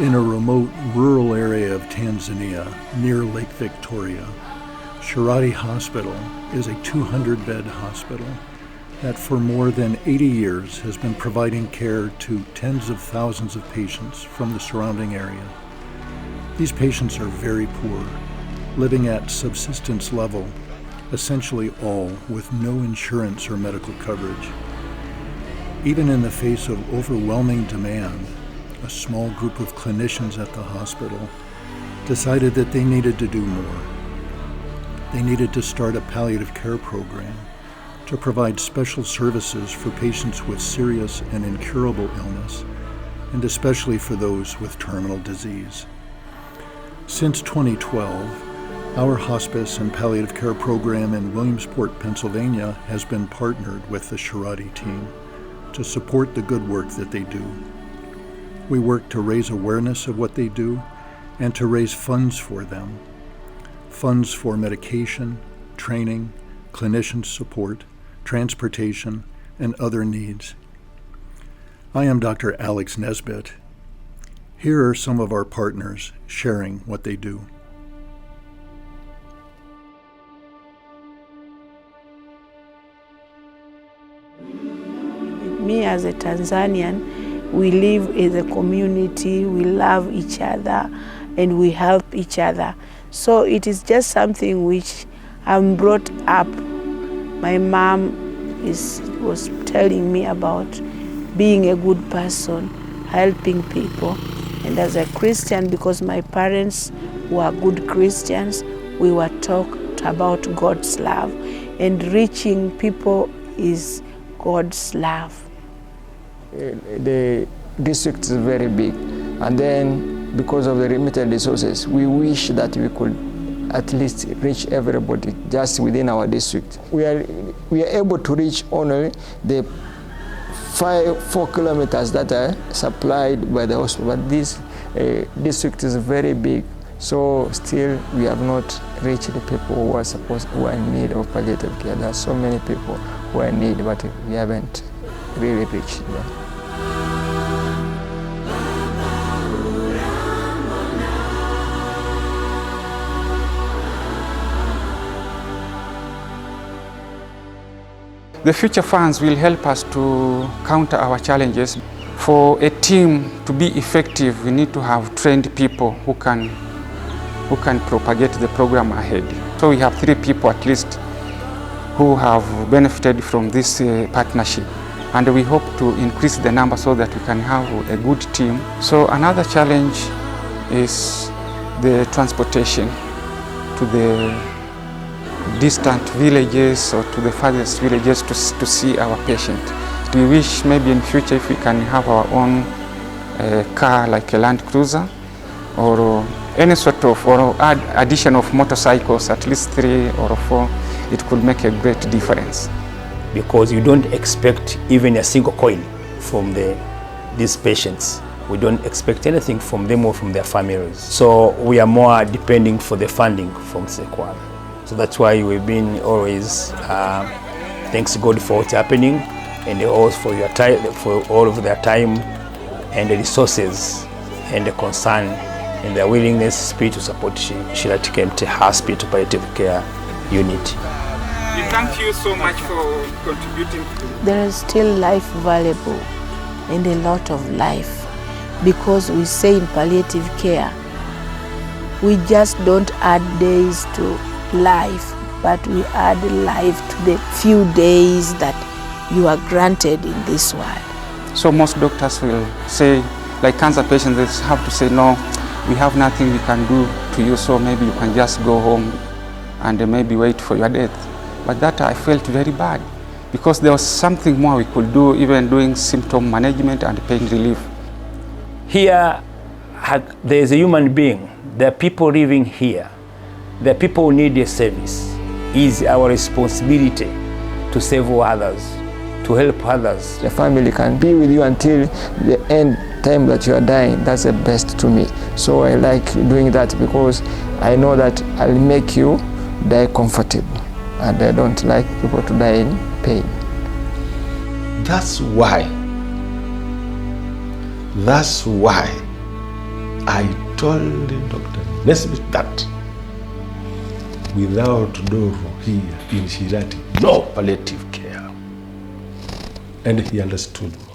In a remote rural area of Tanzania near Lake Victoria, Shirati Hospital is a 200-bed hospital that for more than 80 years has been providing care to tens of thousands of patients from the surrounding area. These patients are very poor, living at subsistence level, essentially all with no insurance or medical coverage. Even in the face of overwhelming demand, a small group of clinicians at the hospital decided that they needed to do more. They needed to start a palliative care program to provide special services for patients with serious and incurable illness, and especially for those with terminal disease. Since 2012, our hospice and palliative care program in Williamsport, Pennsylvania has been partnered with the Shirati team to support the good work that they do. We work to raise awareness of what they do and to raise funds for them. Funds for medication, training, clinician support, transportation, and other needs. I am Dr. Alex Nesbitt. Here are some of our partners sharing what they do. Me as a Tanzanian, we live as a community, we love each other, and we help each other. So it is just something which I'm brought up. My mom was telling me about being a good person, helping people. And as a Christian, because my parents were good Christians, we were taught about God's love. And reaching people is God's love. The district is very big, and then because of the limited resources, we wish that we could at least reach everybody just within our district. We are able to reach only the 4 kilometers that are supplied by the hospital, but this district is very big, so still we have not reached the people who are in need of palliative care. There are so many people who are in need, but we haven't really reached them. The future funds will help us to counter our challenges. For a team to be effective, we need to have trained people who can propagate the program ahead. So we have 3 people at least who have benefited from this partnership. And we hope to increase the number so that we can have a good team. So another challenge is the transportation to the distant villages or to the farthest villages to see our patient. We wish maybe in future if we can have our own car like a Land Cruiser or any sort of, or addition of motorcycles, at least 3 or 4, it could make a great difference. Because you don't expect even a single coin from these patients. We don't expect anything from them or from their families. So we are more depending for the funding from Sequoia. So that's why we've been always, thanks God for what's happening, and also for your time, for all of their time and the resources and the concern and their willingness to support Shirati KMT Hospital Palliative Care Unit. We thank you so much for contributing. There is still life valuable and a lot of life, because we say in palliative care, we just don't add days to life, but we add life to the few days that you are granted in this world. So most doctors will say, like cancer patients, they have to say, no, we have nothing we can do to you, so maybe you can just go home and maybe wait for your death. But that I felt very bad, because there was something more we could do, even doing symptom management and pain relief. Here, there is a human being. There are people living here. There are people who need a service. It is our responsibility to save others, to help others. The family can be with you until the end time that you are dying. That's the best to me. So I like doing that, because I know that I'll make you die comfortable, and I don't like people to die in pain. That's why I told Dr. Nesbitt that without Doro here in Shirati, no palliative care. And he understood me.